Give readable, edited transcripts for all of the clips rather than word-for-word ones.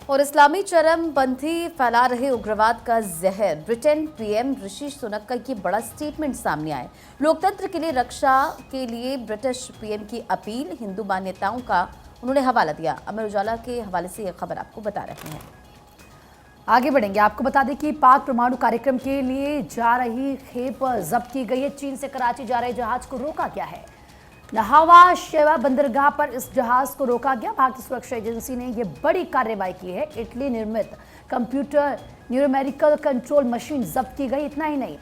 और इस्लामी चरमपंथी फैला रहे उग्रवाद का जहर, ब्रिटेन पीएम ऋषि सुनक का ये बड़ा स्टेटमेंट सामने आए। लोकतंत्र के लिए रक्षा के लिए ब्रिटिश पीएम की अपील, हिंदू मान्यताओं का उन्होंने हवाला दिया। अमर उजाला के हवाले से यह खबर आपको बता रहे हैं। आगे बढ़ेंगे, आपको बता दें कि पाक परमाणु कार्यक्रम के लिए जा रही खेप जब्त की गई है। चीन से कराची जा रहे जहाज को रोका गया है। नहावा शेवा बंदरगाह पर इस जहाज को रोका गया। भारतीय सुरक्षा एजेंसी ने यह बड़ी कार्रवाई की है। इटली निर्मित कंप्यूटर न्यूमेरिकल कंट्रोल मशीन जब्त की गई। इतना ही नहीं,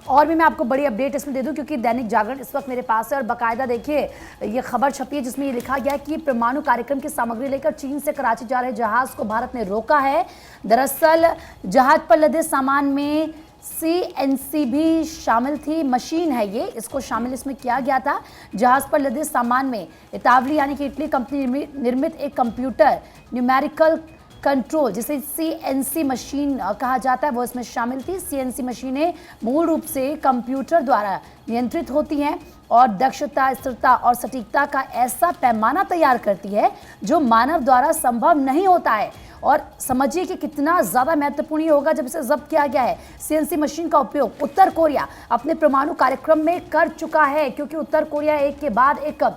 और भी मैं आपको बड़ी अपडेट इसमें दे दूं, क्योंकि दैनिक जागरण इस वक्त मेरे पास है और बाकायदा देखिए ये खबर छपी है जिसमें ये लिखा गया है कि परमाणु कार्यक्रम की सामग्री लेकर चीन से कराची जा रहे जहाज को भारत ने रोका है। दरअसल जहाज पर लदे सामान में CNC भी शामिल थी। मशीन है ये, इसको शामिल इसमें किया गया था। जहाज पर लदे सामान में इतावली यानी कि इटली कंपनी निर्मित एक कंप्यूटर न्यूमेरिकल कंट्रोल, जिसे CNC मशीन कहा जाता है, वो इसमें शामिल थी। CNC मशीनें मूल रूप से कंप्यूटर द्वारा नियंत्रित होती हैं और दक्षता, स्थिरता और सटीकता का ऐसा पैमाना तैयार करती है जो मानव द्वारा संभव नहीं होता है। और समझिए कि कितना ज़्यादा महत्वपूर्ण होगा जब इसे जब्त किया गया है। CNC मशीन का उपयोग उत्तर कोरिया अपने परमाणु कार्यक्रम में कर चुका है, क्योंकि उत्तर कोरिया एक के बाद एक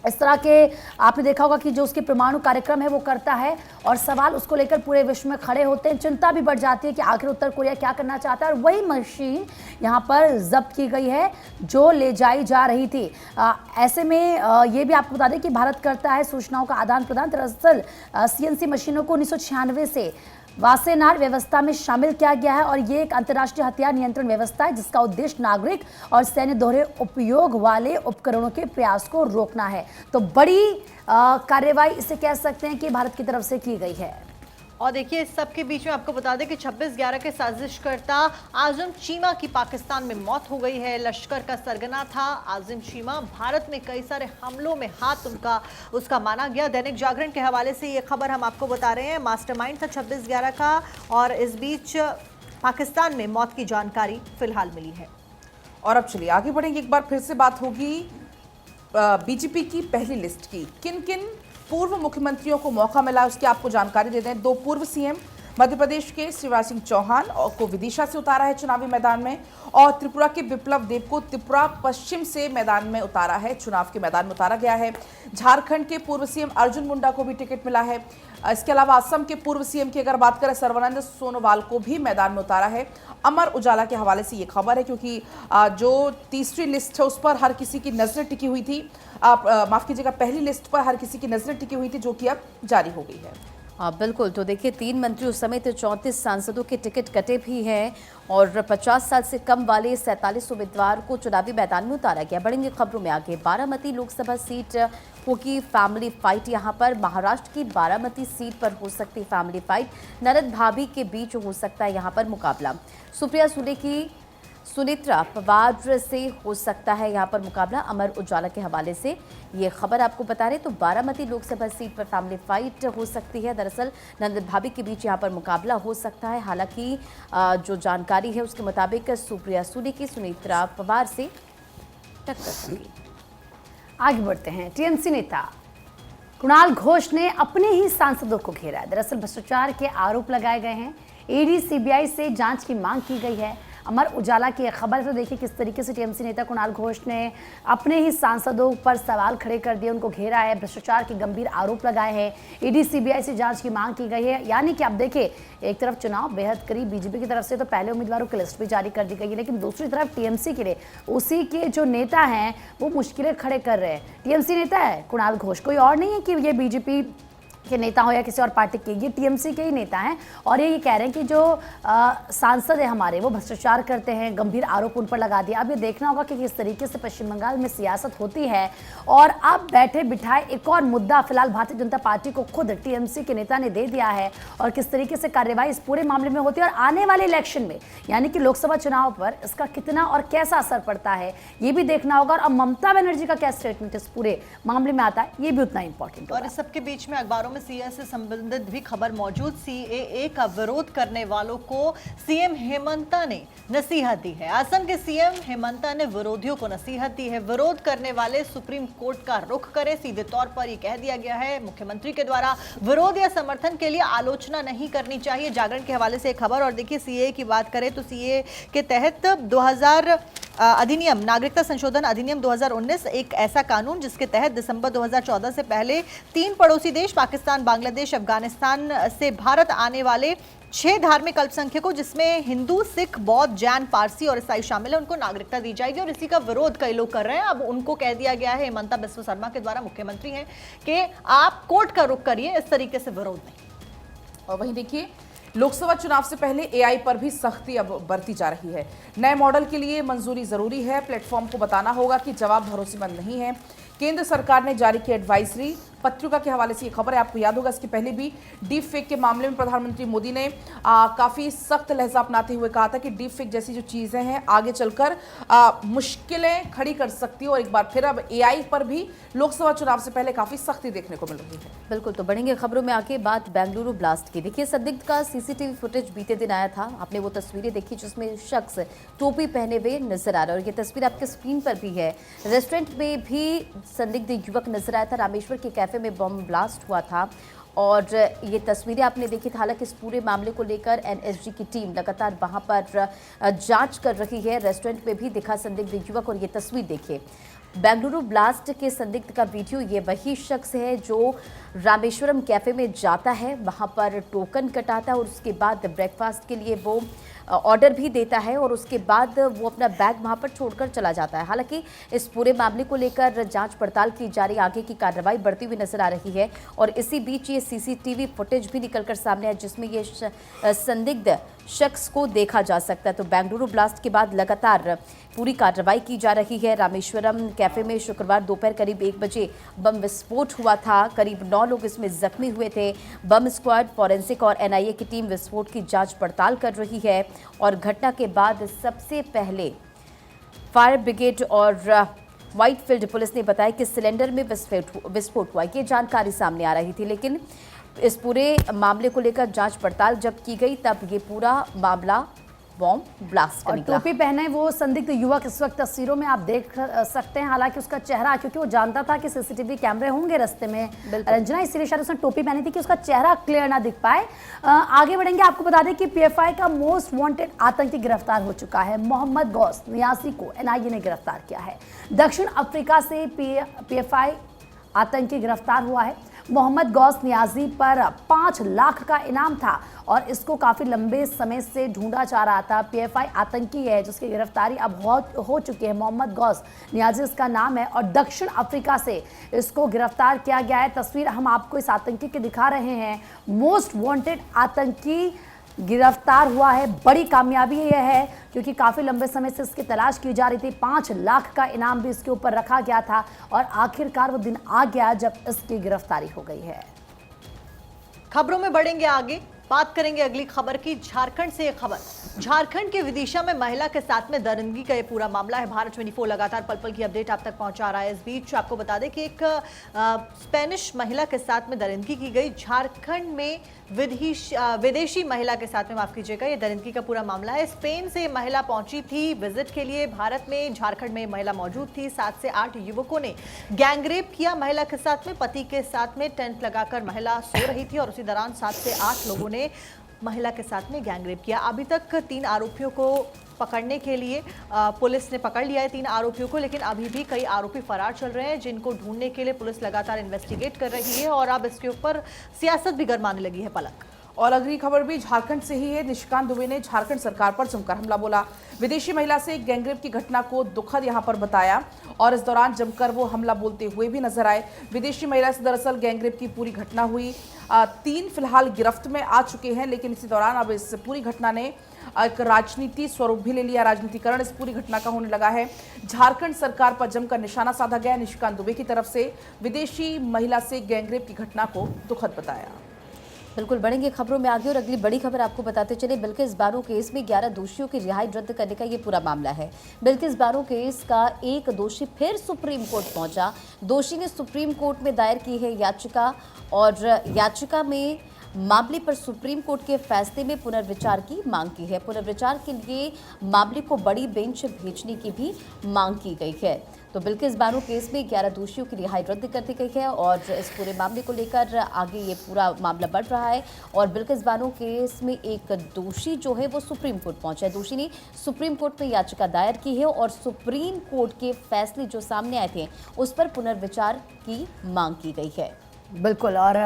इस तरह के आपने देखा होगा कि जो उसके परमाणु कार्यक्रम है वो करता है, और सवाल उसको लेकर पूरे विश्व में खड़े होते हैं। चिंता भी बढ़ जाती है कि आखिर उत्तर कोरिया क्या करना चाहता है। और वही मशीन यहाँ पर जब्त की गई है जो ले जाई जा रही थी। ऐसे में ये भी आपको बता दें कि भारत करता है सूचनाओं का आदान प्रदान। दरअसल CNC मशीनों को 1996 से वासेनार व्यवस्था में शामिल किया गया है, और ये एक अंतर्राष्ट्रीय हथियार नियंत्रण व्यवस्था है जिसका उद्देश्य नागरिक और सैन्य दोहरे उपयोग वाले उपकरणों के प्रयास को रोकना है। तो बड़ी कार्रवाई इसे कह सकते हैं कि भारत की तरफ से की गई है। और देखिए इस सब के बीच में आपको बता दें कि 26/11 के साजिशकर्ता आजम चीमा की पाकिस्तान में मौत हो गई है। लश्कर का सरगना था आजम चीमा। भारत में कई सारे हमलों में हाथ उसका माना गया। दैनिक जागरण के हवाले से ये खबर हम आपको बता रहे हैं। मास्टरमाइंड था 26/11 का, और इस बीच पाकिस्तान में मौत की जानकारी फिलहाल मिली है। और अब चलिए आगे बढ़ेंगे। एक बार फिर से बात होगी बीजेपी की पहली लिस्ट की। किन किन पूर्व मुख्यमंत्रियों को मौका मिला उसकी आपको जानकारी दे दें। 2 पूर्व CM मध्य प्रदेश के शिवराज सिंह चौहान को विदिशा से उतारा है चुनावी मैदान में, और त्रिपुरा के बिप्लब देब को त्रिपुरा पश्चिम से मैदान में उतारा है, चुनाव के मैदान में उतारा गया है। झारखंड के पूर्व CM अर्जुन मुंडा को भी टिकट मिला है। इसके अलावा असम के पूर्व CM की अगर बात करें सर्बानंद सोनोवाल को भी मैदान में उतारा है। अमर उजाला के हवाले से ये खबर है, क्योंकि जो तीसरी लिस्ट है उस पर हर किसी की नजरें टिकी हुई थी। माफ कीजिएगा, पहली लिस्ट पर हर किसी की नजरें टिकी हुई थी, जो कि अब जारी हो गई है। बिल्कुल। तो देखिए 3 मंत्रियों समेत 34 सांसदों के टिकट कटे भी हैं, और 50 साल से कम वाले 47 उम्मीदवार को चुनावी मैदान में उतारा गया। बढ़ेंगे खबरों में आगे। बारामती लोकसभा सीट होगी फैमिली फाइट। यहाँ पर महाराष्ट्र की बारामती सीट पर हो सकती फैमिली फाइट। नरद भाभी के बीच हो सकता है यहाँ पर मुकाबला। सुप्रिया सुले की सुनेत्रा पवार से हो सकता है यहाँ पर मुकाबला। अमर उजाला के हवाले से ये खबर आपको बता रहे। तो बारामती लोकसभा सीट पर फैमिली फाइट हो सकती है। दरअसल नंदन भाभी के बीच यहाँ पर मुकाबला हो सकता है। हालांकि जो जानकारी है उसके मुताबिक सुप्रिया सुले की सुनेत्रा पवार से टक्कर होगी। आगे बढ़ते हैं। TMC नेता कुणाल घोष ने अपने ही सांसदों को घेरा है। दरअसल भ्रष्टाचार के आरोप लगाए गए हैं। ED CBI से जांच की मांग की गई है। अमर उजाला की खबर तो देखिए किस तरीके से TMC नेता कुणाल घोष ने अपने ही सांसदों पर सवाल खड़े कर दिए, उनको घेरा है, भ्रष्टाचार के गंभीर आरोप लगाए हैं। ED CBI से जांच की मांग की गई है। यानी कि अब देखिए एक तरफ चुनाव बेहद करीब, बीजेपी की तरफ से तो पहले उम्मीदवारों की लिस्ट भी जारी कर दी गई है, लेकिन दूसरी तरफ TMC के लिए उसी के जो नेता हैं वो मुश्किलें खड़े कर रहे हैं। TMC नेता है कुणाल घोष, कोई और नहीं है कि ये बीजेपी के नेता हो या किसी और पार्टी के, ये TMC के ही नेता हैं। और ये कह रहे हैं कि जो सांसद है हमारे वो भ्रष्टाचार करते हैं, गंभीर आरोप उन पर लगा दिया। अब ये देखना होगा कि किस तरीके से पश्चिम बंगाल में सियासत होती है। और अब बैठे बिठाए एक और मुद्दा फिलहाल भारतीय जनता पार्टी को खुद TMC के नेता ने दे दिया है, और किस तरीके से कार्रवाई इस पूरे मामले में होती है और आने वाले इलेक्शन में यानी कि लोकसभा चुनाव पर इसका कितना और कैसा असर पड़ता है ये भी देखना होगा। और अब ममता बनर्जी का क्या स्टेटमेंट इस पूरे मामले में आता है ये भी उतना इंपॉर्टेंट। और इस सबके बीच में अखबारों में में सीए से संबंधित भी खबर मौजूद। सीएए का विरोध करने वालों को सीएम हेमंता ने नसीहत दी है। असम के सीएम हेमंता ने विरोधियों को नसीहत दी है। विरोध करने वाले सुप्रीम कोर्ट का रुख करें। सीधे तौर पर यह कह दिया गया है मुख्यमंत्री के द्वारा विरोध या समर्थन के लिए आलोचना नहीं करनी चाहिए। जागरण के हवाले से एक खबर। और देखिए सीएए की बात करें तो सीएए के तहत 2000 अधिनियम, नागरिकता संशोधन अधिनियम 2019 एक ऐसा कानून जिसके तहत दिसंबर 2014 से पहले 3 पड़ोसी देश पाकिस्तान, बांग्लादेश, अफगानिस्तान से भारत आने वाले 6 धार्मिक अल्पसंख्यकों जिसमें हिंदू, सिख, बौद्ध, जैन, पारसी और ईसाई शामिल है, उनको नागरिकता दी जाएगी। और इसी का विरोध कई लोग कर रहे हैं। अब उनको कह दिया गया है हेमंता बिस्वा शर्मा के द्वारा, मुख्यमंत्री हैं, कि आप कोर्ट का रुख करिए, इस तरीके से विरोध नहीं। और वहीं देखिए लोकसभा चुनाव से पहले एआई पर भी सख्ती अब बरती जा रही है। नए मॉडल के लिए मंजूरी जरूरी है। प्लेटफॉर्म को बताना होगा कि जवाब भरोसेमंद नहीं है। केंद्र सरकार ने जारी की एडवाइजरी। पत्रिका के हवाले से ये खबर है, आपको याद होगा इसके पहले भी डीप फेक के मामले में प्रधानमंत्री मोदी ने काफ़ी सख्त लहजा अपनाते हुए कहा था कि डीप फेक जैसी जो चीज़ें हैं आगे चलकर मुश्किलें खड़ी कर सकती है। और एक बार फिर अब एआई पर भी लोकसभा चुनाव से पहले काफ़ी सख्ती देखने को मिल रही है। बिल्कुल, तो बढ़ेंगे खबरों में आगे बात बेंगलुरु ब्लास्ट की। देखिए संदिग्ध का सीसीटीवी फुटेज बीते दिन आया था। आपने वो तस्वीरें देखी जिसमें शख्स टोपी पहने हुए नजर आ रहा है और ये तस्वीर आपके स्क्रीन पर भी है। रेस्टोरेंट में भी संदिग्ध युवक नजर आया था। रामेश्वर के कैफे में बम ब्लास्ट हुआ था और ये तस्वीरें आपने देखी थी। हालांकि इस पूरे मामले को लेकर एनएसजी की टीम लगातार वहां पर जांच कर रही है। रेस्टोरेंट में भी दिखा संदिग्ध युवक और ये तस्वीर देखिए। बेंगलुरु ब्लास्ट के संदिग्ध का वीडियो, ये वही शख्स है जो रामेश्वरम कैफे में जाता है, वहां पर टोकन कटाता है और उसके बाद ब्रेकफास्ट के लिए वो ऑर्डर भी देता है और उसके बाद वो अपना बैग वहां पर छोड़कर चला जाता है। हालांकि इस पूरे मामले को लेकर जांच पड़ताल की जा रही, आगे की कार्रवाई बढ़ती हुई नजर आ रही है। और इसी बीच ये सीसीटीवी फुटेज भी निकलकर सामने है जिसमें ये संदिग्ध शख्स को देखा जा सकता है। तो बेंगलुरु ब्लास्ट के बाद लगातार पूरी कार्रवाई की जा रही है। रामेश्वरम कैफे में शुक्रवार दोपहर करीब 1 बजे बम विस्फोट हुआ था। करीब 9 लोग इसमें जख्मी हुए थे। बम स्क्वाड, फॉरेंसिक और एनआईए की टीम विस्फोट की जांच पड़ताल कर रही है। और घटना के बाद सबसे पहले फायर ब्रिगेड और व्हाइटफील्ड पुलिस ने बताया कि सिलेंडर में विस्फोट हुआ। ये जानकारी सामने आ रही थी, लेकिन इस पूरे मामले को लेकर जांच पड़ताल जब की गई तब ये पूरा मामला बॉम्ब ब्लास्ट का निकला। टोपी पहने वो संदिग्ध युवक इस वक्त तस्वीरों में आप देख सकते हैं। हालांकि उसका चेहरा, क्योंकि वो जानता था कि सीसीटीवी कैमरे होंगे रास्ते में रंजना, इसलिए शायद उसने टोपी पहनी थी कि उसका चेहरा क्लियर ना दिख पाए। आगे बढ़ेंगे, आपको बता दें कि पीएफआई का मोस्ट वांटेड आतंकी गिरफ्तार हो चुका है। मोहम्मद गौस नियासी को एनआईए ने गिरफ्तार किया है। दक्षिण अफ्रीका से पीएफआई आतंकी गिरफ्तार हुआ है। मोहम्मद गौस नियाजी पर 5 लाख का इनाम था और इसको काफ़ी लंबे समय से ढूंढा जा रहा था। पीएफआई आतंकी है जिसकी गिरफ्तारी अब हो चुकी है। मोहम्मद गौस नियाजी इसका नाम है और दक्षिण अफ्रीका से इसको गिरफ्तार किया गया है। तस्वीर हम आपको इस आतंकी की दिखा रहे हैं। मोस्ट वांटेड आतंकी गिरफ्तार हुआ है। बड़ी कामयाबी यह है क्योंकि काफ़ी लंबे समय से इसकी तलाश की जा रही थी। 5 लाख का इनाम भी इसके ऊपर रखा गया था और आखिरकार वो दिन आ गया जब इसकी गिरफ्तारी हो गई है। खबरों में बढ़ेंगे आगे, बात करेंगे अगली खबर की। झारखंड से एक खबर। झारखंड के विदिशा में महिला के साथ में दरिंदगी का ये पूरा मामला है। भारत 24 लगातार पल पल की अपडेट आप तक पहुंचा रहा है। इस बीच आपको बता दें कि एक स्पेनिश महिला के साथ में दरिंदगी की गई। झारखंड में विदेशी महिला के साथ में, माफ कीजिएगा, ये दरिंदगी का पूरा मामला है। स्पेन से महिला पहुंची थी विजिट के लिए भारत में। झारखंड में महिला मौजूद थी। 7 से 8 युवकों ने गैंगरेप किया महिला के साथ में। पति के साथ में टेंट लगाकर महिला सो रही थी और उसी दौरान 7 से 8 लोगों ने महिला के साथ में गैंगरेप किया। अभी तक 3 आरोपियों को पकड़ने के लिए पुलिस ने पकड़ लिया है 3 आरोपियों को, लेकिन अभी भी कई आरोपी फरार चल रहे हैं जिनको ढूंढने के लिए पुलिस लगातार इन्वेस्टिगेट कर रही है और अब इसके ऊपर सियासत भी गरमाने लगी है। पलक और अगली खबर भी झारखंड से ही है। निशिकांत दुबे ने झारखंड सरकार पर जमकर हमला बोला। विदेशी महिला से गैंगरेप की घटना को दुखद यहां पर बताया और इस दौरान जमकर वो हमला बोलते हुए भी नजर आए। विदेशी महिला से दरअसल गैंगरेप की पूरी घटना हुई। 3 फिलहाल गिरफ्त में आ चुके हैं, लेकिन इसी दौरान अब इस पूरी घटना ने एक राजनीति स्वरूप भी ले लिया। राजनीतिकरण इस पूरी घटना का होने लगा है। झारखंड सरकार पर जमकर निशाना साधा गया। निशिकांत दुबे की तरफ से विदेशी महिला से गैंगरेप की घटना को दुखद बताया। बिल्कुल बढ़ेंगे खबरों में आगे और अगली बड़ी खबर आपको बताते चले। बिल्किस बानो केस में 11 दोषियों की रिहाई रद्द करने का ये पूरा मामला है। बिल्किस बानो केस का एक दोषी फिर सुप्रीम कोर्ट पहुंचा। दोषी ने सुप्रीम कोर्ट में दायर की है याचिका और याचिका में मामले पर सुप्रीम कोर्ट के फैसले में पुनर्विचार की मांग की है। पुनर्विचार के लिए मामले को बड़ी बेंच भेजने की भी मांग की गई है। तो बिल्किस बानो केस में 11 दोषियों की रिहाई रद्द कर दी गई है और इस पूरे मामले को लेकर आगे ये पूरा मामला बढ़ रहा है। और बिल्किस बानो केस में एक दोषी जो है वो सुप्रीम कोर्ट पहुंचा है। दोषी ने सुप्रीम कोर्ट में याचिका दायर की है और सुप्रीम कोर्ट के फैसले जो सामने आए थे उस पर पुनर्विचार की मांग की गई है। बिल्कुल, और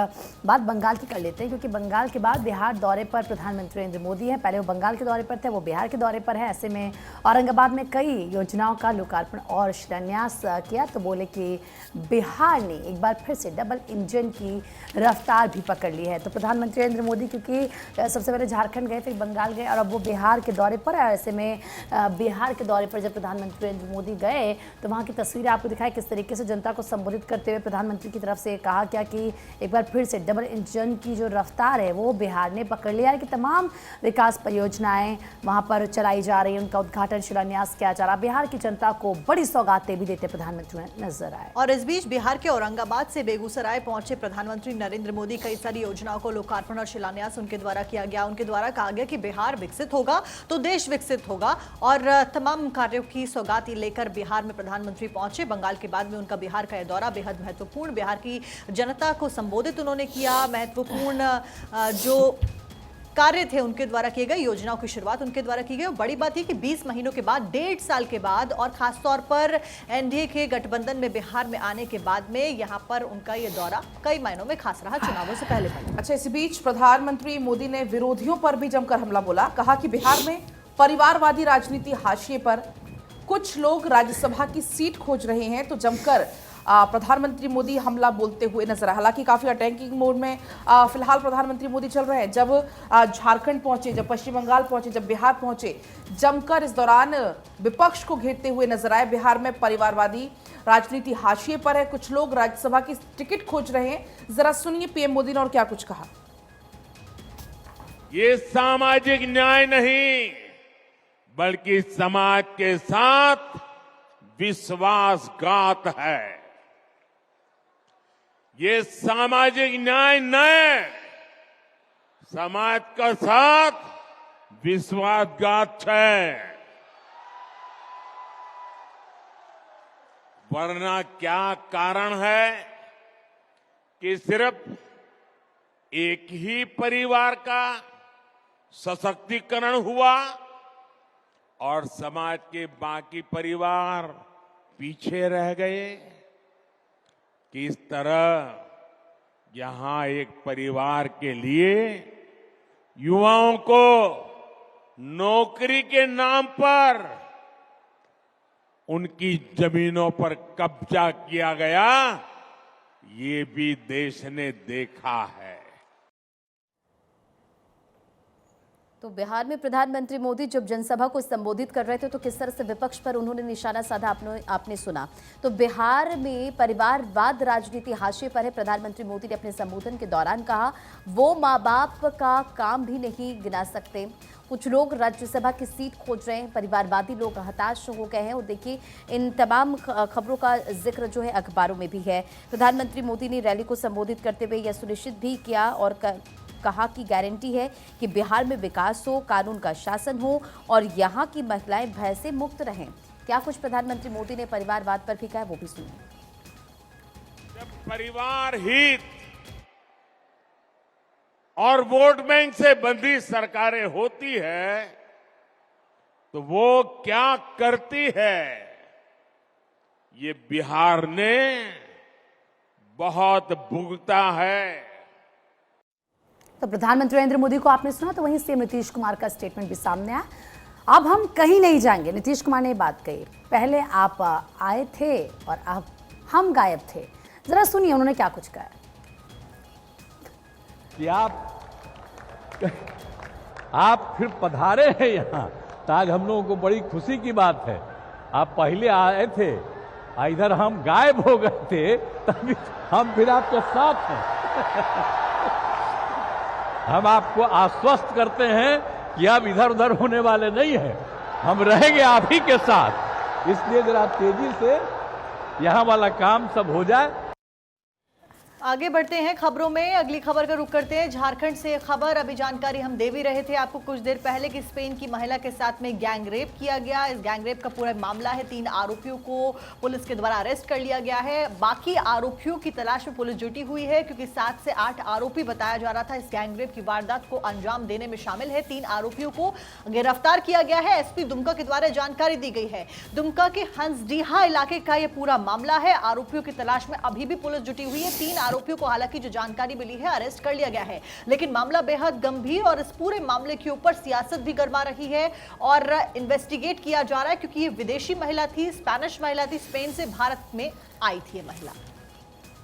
बात बंगाल की कर लेते हैं क्योंकि बंगाल के बाद बिहार दौरे पर प्रधानमंत्री नरेंद्र मोदी हैं। पहले वो बंगाल के दौरे पर थे, वो बिहार के दौरे पर है। ऐसे में औरंगाबाद में कई योजनाओं का लोकार्पण और शिलान्यास किया। तो बोले कि बिहार ने एक बार फिर से डबल इंजन की रफ्तार भी पकड़ ली है। तो प्रधानमंत्री नरेंद्र मोदी क्योंकि सबसे पहले झारखंड गए, फिर बंगाल गए और अब वो बिहार के दौरे पर है। ऐसे में बिहार के दौरे पर जब प्रधानमंत्री नरेंद्र मोदी गए तो वहाँ की तस्वीरें आपको दिखाई किस तरीके से जनता को संबोधित करते हुए प्रधानमंत्री की तरफ से कहा गया कि एक बार फिर से डबल इंजन की जो रफ्तार है वो बिहार ने पकड़ लिया है कि तमाम विकास परियोजनाएं वहां पर चलाई जा रही हैं, उनका उद्घाटन शिलान्यास किया जा रहा। बिहार की जनता को बड़ी सौगातें भी देते प्रधानमंत्री नजर आए। और इस बीच बिहार के औरंगाबाद से बेगूसराय पहुंचे प्रधानमंत्री नरेंद्र मोदी कई सारी योजनाओं को लोकार्पण और शिलान्यास उनके द्वारा किया गया। उनके द्वारा कहा गया कि बिहार विकसित होगा तो देश विकसित होगा और तमाम कार्यों की सौगात लेकर बिहार में प्रधानमंत्री पहुंचे। बंगाल के बाद में उनका बिहार का यह दौरा बेहद महत्वपूर्ण, बिहार की जनता को संबोधित उन्होंने किया। महत्वपूर्ण जो कार्य थे उनके द्वारा किए गए, योजनाओं की शुरुआत उनके द्वारा की गई। और बड़ी बात है कि 20 महीनों के बाद, 1.5 साल के बाद और खासतौर पर एनडीए के गठबंधन में बिहार में आने के बाद में यहां पर उनका ये दौरा कई मायनों में खास रहा चुनावों से पहले। अच्छा, इस बीच प्रधानमंत्री मोदी ने विरोधियों पर भी जमकर हमला बोला। कहा कि बिहार में परिवारवादी राजनीति हाशिए पर, कुछ लोग राज्यसभा की सीट खोज रहे हैं। तो जमकर प्रधानमंत्री मोदी हमला बोलते हुए नजर आए। हालांकि काफी अटैकिंग मोड में फिलहाल प्रधानमंत्री मोदी चल रहे हैं। जब झारखंड पहुंचे, जब पश्चिम बंगाल पहुंचे, जब बिहार पहुंचे, जमकर इस दौरान विपक्ष को घेरते हुए नजर आए। बिहार में परिवारवादी राजनीति हाशिए पर है, कुछ लोग राज्यसभा की टिकट खोज रहे हैं। जरा सुनिए पीएम मोदी ने और क्या कुछ कहा। ये सामाजिक न्याय नहीं बल्कि समाज के साथ विश्वासघात है। ये सामाजिक न्याय न समाज का साथ विश्वासघात है। वरना क्या कारण है कि सिर्फ एक ही परिवार का सशक्तिकरण हुआ और समाज के बाकी परिवार पीछे रह गए। किस तरह यहां एक परिवार के लिए युवाओं को नौकरी के नाम पर उनकी जमीनों पर कब्जा किया गया, ये भी देश ने देखा है। तो बिहार में प्रधानमंत्री मोदी जब जनसभा को संबोधित कर रहे थे तो किस तरह से विपक्ष पर उन्होंने निशाना साधा आपने सुना। तो बिहार में परिवारवाद राजनीति हाशिए पर है। प्रधानमंत्री मोदी ने अपने संबोधन के दौरान कहा वो माँ बाप का काम भी नहीं गिना सकते। कुछ लोग राज्यसभा की सीट खोज रहे हैं, परिवारवादी लोग हताश हो गए हैं। और देखिए इन तमाम खबरों का जिक्र जो है अखबारों में भी है। प्रधानमंत्री मोदी ने रैली को संबोधित करते हुए यह सुनिश्चित भी किया और कहा कि गारंटी है कि बिहार में विकास हो, कानून का शासन हो और यहाँ की महिलाएं भय से मुक्त रहें। क्या कुछ प्रधानमंत्री मोदी ने परिवारवाद पर भी कहा, वो भी सुनिए। जब परिवार हित और वोट बैंक से बंधी सरकारें होती है तो वो क्या करती है, ये बिहार ने बहुत भुगता है। तो प्रधानमंत्री नरेंद्र मोदी को आपने सुना, तो वहीं सीएम नीतीश कुमार का स्टेटमेंट भी सामने आया। अब हम कहीं नहीं जाएंगे, नीतीश कुमार ने ये बात कही। पहले आप आए थे और अब हम गायब थे। जरा सुनिए उन्होंने क्या कुछ कहा कि आप फिर पधारे हैं यहाँ, ताकि हम लोगों को बड़ी खुशी की बात है। आप पहले आए थे, इधर हम गायब हो गए थे, तभी हम फिर आपके साथ हैं। हम आपको आश्वस्त करते हैं कि अब इधर उधर होने वाले नहीं हैं, हम रहेंगे आप ही के साथ। इसलिए जरा तेजी से यहाँ वाला काम सब हो जाए। आगे बढ़ते हैं खबरों में। अगली खबर का रुख करते हैं झारखंड से। खबर अभी जानकारी हम दे भी रहे थे आपको कुछ देर पहले कि स्पेन की महिला के साथ में गैंग रेप किया गया। इस गैंग रेप का पूरा मामला है। 3 आरोपियों को पुलिस के द्वारा अरेस्ट कर लिया गया है। बाकी आरोपियों की तलाश में पुलिस जुटी हुई है क्योंकि 7 से 8 आरोपी बताया जा रहा था इस गैंग रेप की वारदात को अंजाम देने में शामिल है। 3 आरोपियों को गिरफ्तार किया गया है। एसपी दुमका के द्वारा जानकारी दी गई है। दुमका के हंसडीहा इलाके का यह पूरा मामला है। आरोपियों की तलाश में अभी भी पुलिस जुटी हुई है। 3 आरोपियों को हालांकि जो जानकारी मिली है अरेस्ट कर लिया गया है, लेकिन मामला बेहद गंभीर और इस पूरे मामले के ऊपर सियासत भी गरमा रही है और इन्वेस्टिगेट किया जा रहा है क्योंकि ये विदेशी महिला थी, स्पेनिश महिला थी, स्पेन से भारत में आई थी ये महिला।